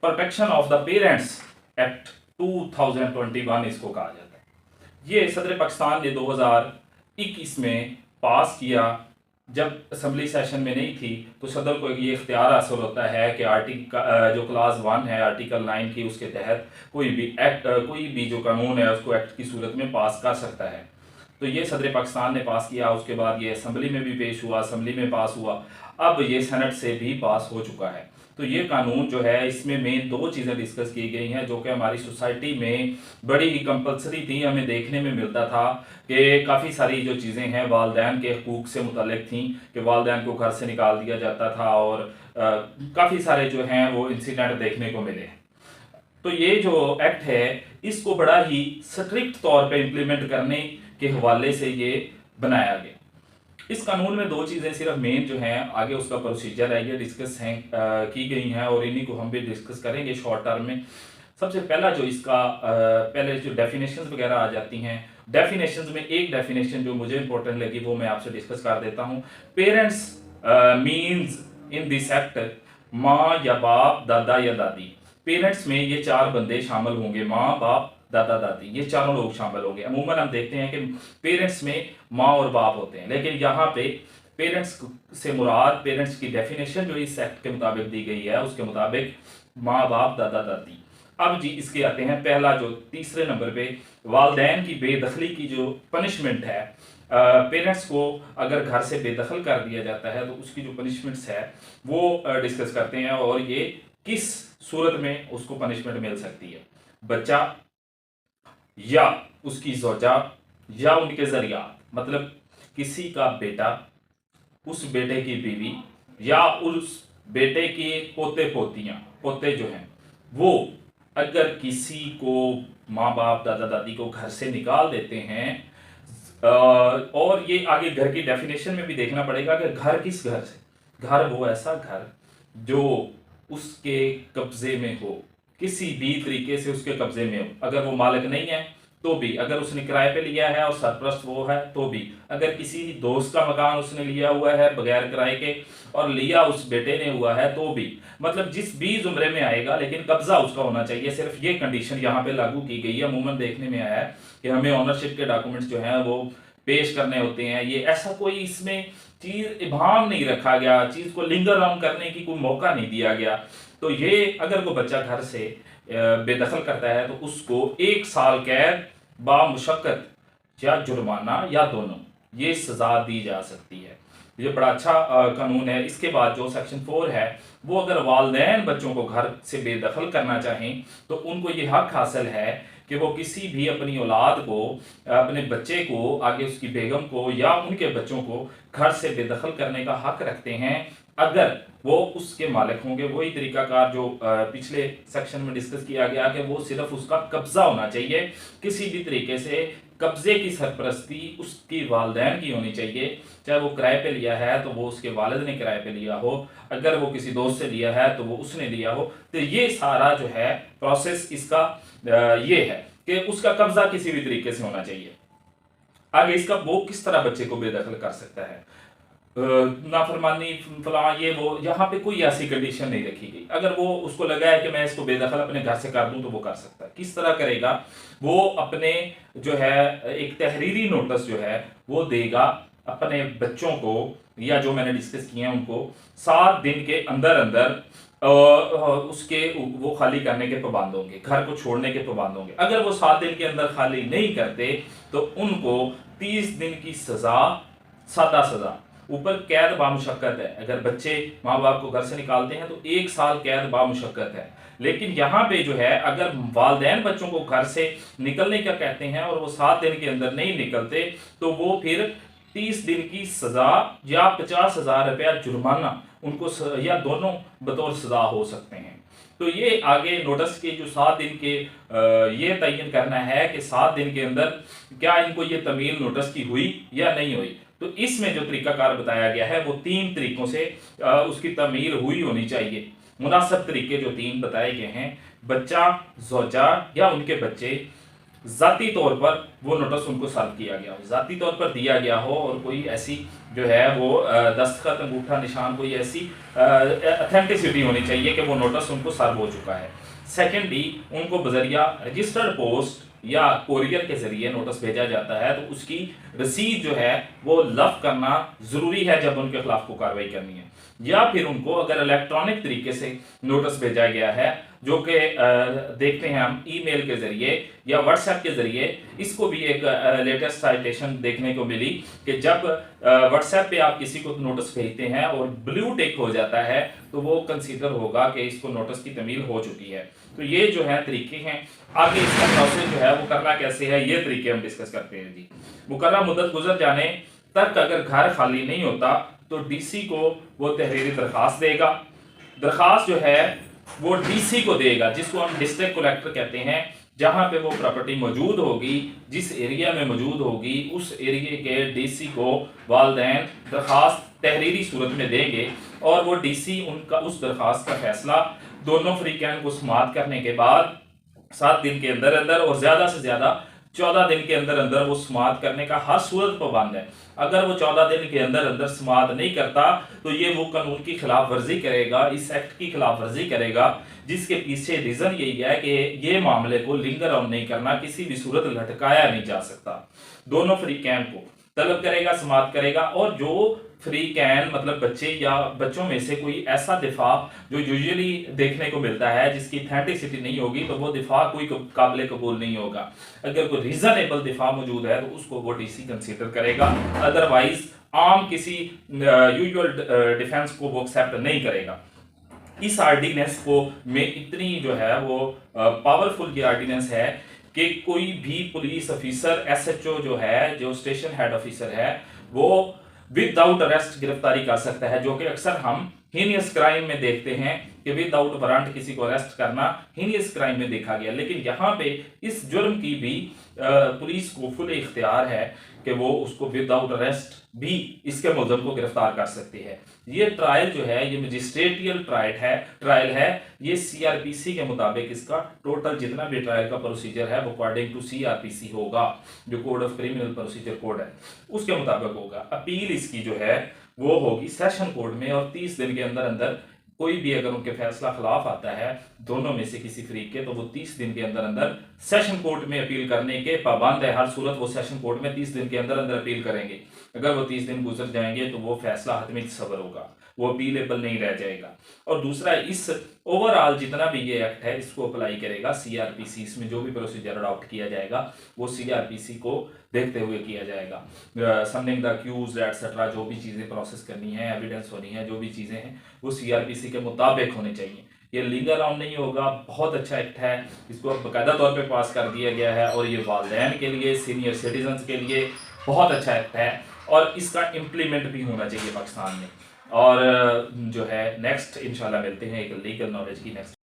Protection of the parents act 2021 इसको कहा जाता है। ये सदर पाकिस्तान ने 2021 में पास किया। जब असम्बली सेशन में नहीं थी तो सदर को ये इख्तियार हासिल होता है कि आर्टिकल जो क्लास 1 है आर्टिकल 9 की, उसके तहत कोई भी एक्ट, कोई भी जो कानून है उसको एक्ट की सूरत में पास कर सकता है। तो ये सदर पाकिस्तान ने पास किया, उसके बाद ये असम्बली में भी पेश हुआ, असम्बली में पास हुआ, अब ये सेनेट से भी पास हो चुका है। तो ये कानून जो है इसमें मेन दो चीज़ें डिस्कस की गई हैं जो कि हमारी सोसाइटी में बड़ी ही कंपलसरी थी। हमें देखने में मिलता था कि काफ़ी सारी जो चीज़ें हैं वालदैन के हकूक़ से मुतल्लिक थी कि वालदैन को घर से निकाल दिया जाता था और काफ़ी सारे जो हैं वो इंसिडेंट देखने को मिले। तो ये जो एक्ट है इसको बड़ा ही स्ट्रिक्ट तौर पे इम्प्लीमेंट करने के हवाले से ये बनाया गया। इस कानून में दो चीज़ें सिर्फ मेन जो हैं, आगे उसका प्रोसीजर है ये डिस्कस हैं की गई हैं और इन्हीं को हम भी डिस्कस करेंगे शॉर्ट टर्म में। सबसे पहला जो इसका पहले जो डेफिनेशंस वगैरह आ जाती हैं, डेफिनेशंस में एक डेफिनेशन जो मुझे इंपॉर्टेंट लगी वो मैं आपसे डिस्कस कर देता हूँ। Parents means in this act माँ या बाप, दादा या दादी। पेरेंट्स में ये चार बंदे शामिल होंगे, माँ बाप दादा दादी, ये चारों लोग शामिल होंगे। अमूमन हम देखते हैं कि पेरेंट्स में माँ और बाप होते हैं, लेकिन यहाँ पे पेरेंट्स से मुराद, पेरेंट्स की डेफिनेशन जो इस एक्ट के मुताबिक दी गई है उसके मुताबिक माँ बाप दादा दादी। अब जी इसके आते हैं पहला जो तीसरे नंबर पे वालदैन की बेदखली की जो पनिशमेंट है। पेरेंट्स को अगर घर से बेदखल कर दिया जाता है तो उसकी जो पनिशमेंट्स है वो डिस्कस करते हैं और ये किस सूरत में उसको पनिशमेंट मिल सकती है। बच्चा या उसकी ज़ौजा या उनके जरिया, मतलब किसी का बेटा, उस बेटे की बीवी या उस बेटे के पोते पोतियां, पोते जो हैं वो अगर किसी को माँ बाप दादा दादी को घर से निकाल देते हैं और ये आगे घर की डेफिनेशन में भी देखना पड़ेगा कि घर किस घर से, घर वो ऐसा घर जो उसके कब्जे में हो, किसी भी तरीके से उसके कब्जे में हो। अगर वो मालिक नहीं है तो भी, अगर उसने किराए पे लिया है और सरपरस्त वो है तो भी, अगर किसी दोस्त का मकान उसने लिया हुआ है बगैर किराए के और लिया उस बेटे ने हुआ है तो भी, मतलब जिस भी जुमरे में आएगा लेकिन कब्जा उसका होना चाहिए। सिर्फ ये कंडीशन यहाँ पे लागू की गई है। अमूमन देखने में आया है कि हमें ऑनरशिप के डॉक्यूमेंट्स जो हैं वो पेश करने होते हैं, ये ऐसा कोई इसमें चीज इबाम नहीं रखा गया, चीज को लिंगर ऑन करने की कोई मौका नहीं दिया गया। तो ये अगर वो बच्चा घर से बेदखल करता है तो उसको 1 साल कैद बामुशक्कत या जुर्माना या दोनों ये सजा दी जा सकती है। ये बड़ा अच्छा कानून है। इसके बाद जो सेक्शन 4 है वो अगर वालदैन बच्चों को घर से बेदखल करना चाहें तो उनको ये हक हासिल है कि वो किसी भी अपनी औलाद को, अपने बच्चे को, आगे उसकी बेगम को या उनके बच्चों को घर से बेदखल करने का हक रखते हैं अगर वो उसके मालिक होंगे। वही तरीकाकार जो पिछले सेक्शन में डिस्कस किया गया कि वो सिर्फ उसका कब्जा होना चाहिए, किसी भी तरीके से कब्जे की सरपरस्ती उसकी वालदैन की होनी चाहिए। चाहे वो किराए पे लिया है तो वो उसके वालिद ने किराए पे लिया हो, अगर वो किसी दोस्त से लिया है तो वो उसने लिया हो। तो ये सारा जो है प्रोसेस इसका ये है कि उसका कब्जा किसी भी तरीके से होना चाहिए। आगे इसका वो किस तरह बच्चे को बेदखल कर सकता है, नाफरमानी फला ये वो, यहाँ पे कोई ऐसी कंडीशन नहीं रखी गई। अगर वो उसको लगा है कि मैं इसको बेदखल अपने घर से कर दूं तो वो कर सकता है। किस तरह करेगा, वो अपने जो है एक तहरीरी नोटिस जो है वो देगा अपने बच्चों को, या जो मैंने डिस्कस किए हैं उनको 7 दिन के अंदर अंदर उसके वो खाली करने के पाबंद होंगे, घर को छोड़ने के पाबंद होंगे। अगर वो 7 दिन के अंदर खाली नहीं करते तो उनको 30 दिन की सजा, सादा सजा, ऊपर कैद बामुशक्कत है। अगर बच्चे माँ बाप को घर से निकालते हैं तो 1 साल कैद बामुशक्कत है। लेकिन यहाँ पे जो है अगर वालदैन बच्चों को घर से निकलने का कहते हैं और वो 7 दिन के अंदर नहीं निकलते तो वो फिर 30 दिन की सजा या 50,000 रुपया जुर्माना उनको या दोनों बतौर सजा हो सकते हैं। तो ये आगे नोटिस के जो 7 दिन के ये तयन करना है कि 7 दिन के अंदर क्या इनको ये तमील नोटिस की हुई या नहीं हुई। तो इसमें जो तरीकाकार बताया गया है वो 3 तरीकों से उसकी तमील हुई होनी चाहिए। मुनासिब तरीके जो 3 बताए गए हैं, बच्चा, ज़ौजा या उनके बच्चे ज़ाती तौर पर वो नोटिस उनको सर्व किया गया हो, ज़ाती तौर पर दिया गया हो, और कोई ऐसी जो है वो दस्तखत, अंगूठा निशान, कोई ऐसी अथेंटिसिटी होनी चाहिए कि वो नोटिस उनको सर्व हो चुका है। सेकेंडली, उनको बजरिया रजिस्टर्ड पोस्ट या कोरियर के जरिए नोटिस भेजा जाता है, तो उसकी रसीद जो है वो लफ करना ज़रूरी है जब उनके खिलाफ को कार्रवाई करनी है। या फिर उनको अगर इलेक्ट्रॉनिक तरीके से नोटिस भेजा गया है, जो कि देखते हैं हम ईमेल के जरिए या व्हाट्सएप के जरिए, इसको भी एक लेटेस्ट साइटेशन देखने को मिली कि जब व्हाट्सएप पे आप किसी को नोटिस भेजते हैं और ब्लू टिक हो जाता है, तो वो कंसीडर होगा कि इसको नोटिस की तमील हो चुकी है। तो ये जो है तरीके हैं। आगे इसका प्रोसेस जो है वो करना कैसे है, ये तरीके हम डिस्कस करते हैं जी। मुकर्रर मुद्दत गुजर जाने तक अगर घर खाली नहीं होता तो डीसी को वो तहरीरी दरखास्त देगा। दरखास्त जो है वो डीसी को देगा, जिसको हम डिस्ट्रिक्ट कलेक्टर कहते हैं। जहां पे वो प्रॉपर्टी मौजूद होगी, जिस एरिया में मौजूद होगी, उस एरिया के डीसी को वालिदैन दरखास्त तहरीरी सूरत में देंगे, और वो डीसी उनका उस दरखास्त का फैसला दोनों फ्रीकैन को समाअत करने के बाद 7 दिन के अंदर अंदर और ज्यादा से ज्यादा 14 दिन के अंदर अंदर वो समाअत करने का हर सूरत पाबंद है। अगर वो 14 दिन के अंदर अंदर समाअत नहीं करता तो ये वो कानून की खिलाफ वर्जी करेगा, इस एक्ट की खिलाफ वर्जी करेगा, जिसके पीछे रीजन यही है कि ये मामले को लिंगर ऑन नहीं करना, किसी भी सूरत लटकाया नहीं जा सकता। दोनों फ्री कैन को तलब करेगा, समाअत करेगा, और जो फ्री कैन मतलब बच्चे या बच्चों में से कोई ऐसा दिफा जो यूजुअली देखने को मिलता है जिसकी ऑथेंटिसिटी नहीं होगी, तो वो दिफा कोई काबिल कबूल नहीं होगा। अगर कोई रीजनेबल दिफा मौजूद है तो उसको वो डीसी कंसीडर करेगा, अदरवाइज आम किसी यूजुअल डिफेंस को वो एक्सेप्ट नहीं करेगा। इस आर्डिनेंस को में इतनी जो है वो पावरफुल ये आर्डिनेंस है कि कोई भी पुलिस ऑफिसर, एसएचओ जो है, जो स्टेशन हेड ऑफिसर है, वो विदाउट अरेस्ट गिरफ्तारी कर सकता है, जो कि अक्सर हम हीनियस क्राइम में देखते हैं कि विदाउट वारंट किसी को अरेस्ट करना हीनियस क्राइम में देखा गया। लेकिन यहाँ पे इस जुर्म की भी पुलिस को फुल इख्तियार है कि वो उसको विदाउट अरेस्ट भी इसके मुलज़म को गिरफ्तार कर सकती है। ये ट्रायल जो है ये मजिस्ट्रेटियल ट्रायल है। ये सीआरपीसी के मुताबिक इसका टोटल जितना भी ट्रायल का प्रोसीजर है वो अकॉर्डिंग टू सीआरपीसी होगा, जो code of criminal procedure code है उसके मुताबिक होगा। अपील इसकी जो है वो होगी सेशन कोर्ट में, और 30 दिन के अंदर अंदर कोई भी अगर उनके फैसला खिलाफ आता है दोनों में से किसी फरीक के, तो वो 30 दिन के अंदर अंदर सेशन कोर्ट में अपील करने के पाबंद है। हर सूरत वो सेशन कोर्ट में 30 दिन के अंदर अंदर अपील करेंगे। अगर वो 30 दिन गुजर जाएंगे तो वो फैसला हतमी सबर होगा, वो अपीलेबल नहीं रह जाएगा। और दूसरा, इस ओवरऑल जितना भी ये एक्ट है इसको अप्लाई करेगा सीआरपीसी। इसमें जो भी प्रोसीजर अडॉप्ट किया जाएगा वो सीआरपीसी को देखते हुए किया जाएगा। समनिंग द अक्यूज्ड एटसेट्रा, जो भी चीज़ें प्रोसेस करनी है, एविडेंस होनी है, जो भी चीज़ें हैं वो सीआरपीसी के मुताबिक होनी चाहिए। ये लीगल ऑन नहीं होगा। बहुत अच्छा एक्ट है, इसको अब बाकायदा तौर पे पास कर दिया गया है, और ये वालिदैन के लिए, सीनियर सिटीजन्स के लिए बहुत अच्छा एक्ट है, और इसका इम्प्लीमेंट भी होना चाहिए पाकिस्तान में। और जो है नेक्स्ट इंशाल्लाह मिलते हैं एक लीगल नॉलेज की नेक्स्ट